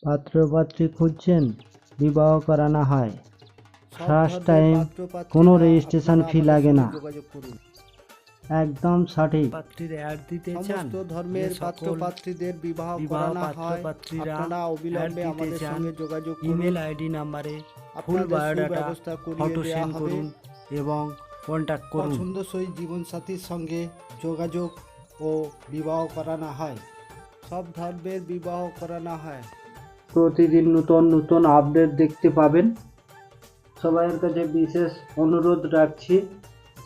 পাত্র-পাত্রী খুঁজছেন, বিবাহ করানো হয়। ফার্স্ট টাইম, কোনো রেজিস্ট্রেশন ফি লাগে না। একদম সঠিক। পাত্রীর অ্যাড দিতে চান, সমস্ত ধর্মের পাত্র-পাত্রীদের বিবাহ করানো হয়। আপনারা অবিলম্বে আমাদের সঙ্গে যোগাযোগ করুন। ইমেল আইডি নাম্বারে ফুল আপনাদের বায়োডাটা সুব্যবস্থা করিয়ে ফটো দেওয়া সেন্ড হবে। করুন এবং কন্ট্যাক্ট করুন। পছন্দসই জীবনসাথীর সঙ্গে যোগাযোগ ও বিবাহ করানো হয়। সব ধর্মের বিবাহ করানো হয়। প্রতিদিন নতুন নতুন আপডেট দেখতে পাবেন। সবাইয়ের কাছে বিশেষ অনুরোধ রাখছি,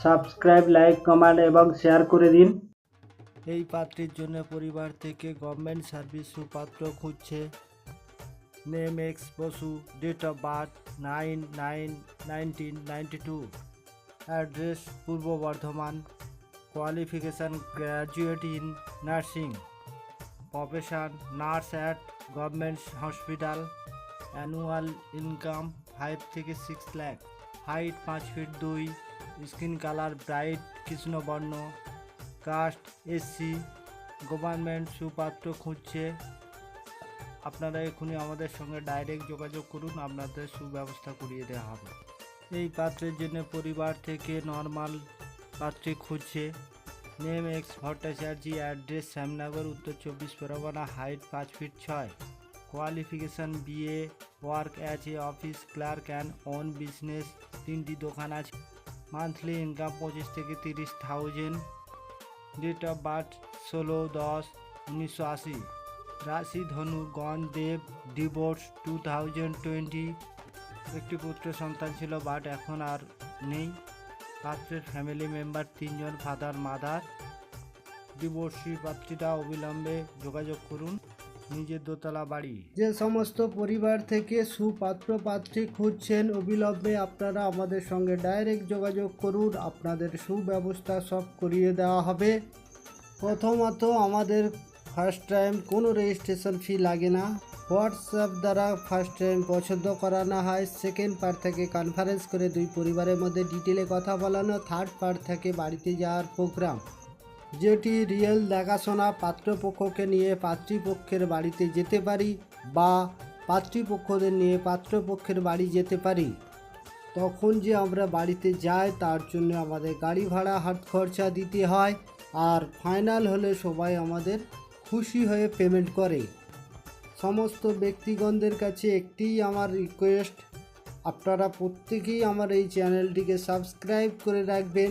সাবস্ক্রাইব, লাইক, কমেন্ট এবং শেয়ার করে দিন। এই পাত্রীর জন্য পরিবার থেকে গভর্নমেন্ট সার্ভিস সুপাত্র খুঁজছে। Name X Basu, date of birth 9/9/1992, address Purba Bardhaman, qualification graduate in nursing, profession nurse at government hospital, annual income 5 থেকে 6 lakh, height 5 feet 2, skin colour bright কৃষ্ণবর্ণ, কাস্ট এসসি, গভর্নমেন্ট সুপাত্র খুঁজছে। আপনারা এখনই আমাদের সঙ্গে ডাইরেক্ট যোগাযোগ করুন, আপনাদের সুব্যবস্থা করিয়ে দেওয়া হবে। এই পাত্রের জন্য পরিবার থেকে নর্মাল পাত্রী খুঁজছে। Name X Bhattacharya, address Shyamnagar, Uttar 24 Parganas, height 5 feet 6, qualification BA, work as a office clerk and own business, 3টি দোকান আছে, মান্থলি ইনকাম 25 থেকে 30,000, ডেট অফ বার্থ 16/10/1980, রাশি ধনু, গণ দেব, ডিভোর্স 2020, একটি পুত্র সন্তান ছিল বাট এখন আর নেই। পাত্রের ফ্যামিলি মেম্বার 3 জন, ফাদার মাদার। ডিভোর্সি পাত্রীরা অবিলম্বে যোগাযোগ করুন। নিজের দোতলা বাড়ি। যে সমস্ত পরিবার থেকে সুপাত্র পাত্রী খুঁজছেন, অবিলম্বে আপনারা আমাদের সঙ্গে ডাইরেক্ট যোগাযোগ করুন, আপনাদের সুব্যবস্থা সব করিয়ে দেওয়া হবে। প্রথমত আমাদের ফার্স্ট টাইম কোনো রেজিস্ট্রেশন ফি লাগে না। হোয়াটসঅ্যাপ দ্বারা ফার্স্ট টাইম পছন্দ করানো হয়। সেকেন্ড পার্ট থেকে কনফারেন্স করে দুই পরিবারের মধ্যে ডিটেলে কথা বলানো। থার্ড পার্ট থেকে বাড়িতে যাওয়ার প্রোগ্রাম, যেটি রিয়েল দেখাশোনা। পাত্রপক্ষকে নিয়ে পাত্রীপক্ষের বাড়িতে যেতে পারি বা পাত্রীপক্ষদের নিয়ে পাত্রপক্ষের বাড়ি যেতে পারি। তখন যে আমরা বাড়িতে যাই তার জন্য আমাদের গাড়ি ভাড়া হাত খরচা দিতে হয়। আর ফাইনাল হলে সবাই আমাদের খুশি হয়ে পেমেন্ট করে। সমস্ত ব্যক্তিগণদের কাছে একটিই আমার রিকোয়েস্ট, আপনারা প্রত্যেকেই আমার এই চ্যানেলটিকে সাবস্ক্রাইব করে রাখবেন,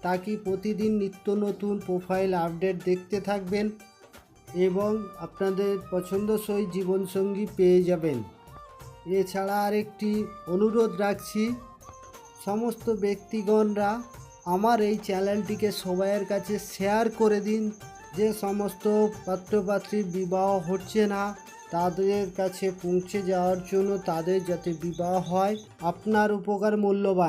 তাকি প্রতিদিন নিত্য নতুন প্রোফাইল আপডেট দেখতে থাকবেন এবং আপনাদের পছন্দসই জীবনসঙ্গী পেয়ে যাবেন। এছাড়া আরেকটি অনুরোধ রাখছি, সমস্ত ব্যক্তিগণরা আমার এই চ্যানেলটিকে সবাইয়ের কাছে শেয়ার করে দিন। যে সমস্ত পাত্রপাত্রীর বিবাহ হচ্ছে না তাদের কাছে পৌঁছে যাওয়ার জন্য, তাদের যাতে বিবাহ হয়। আপনার উপকার মূল্যবান।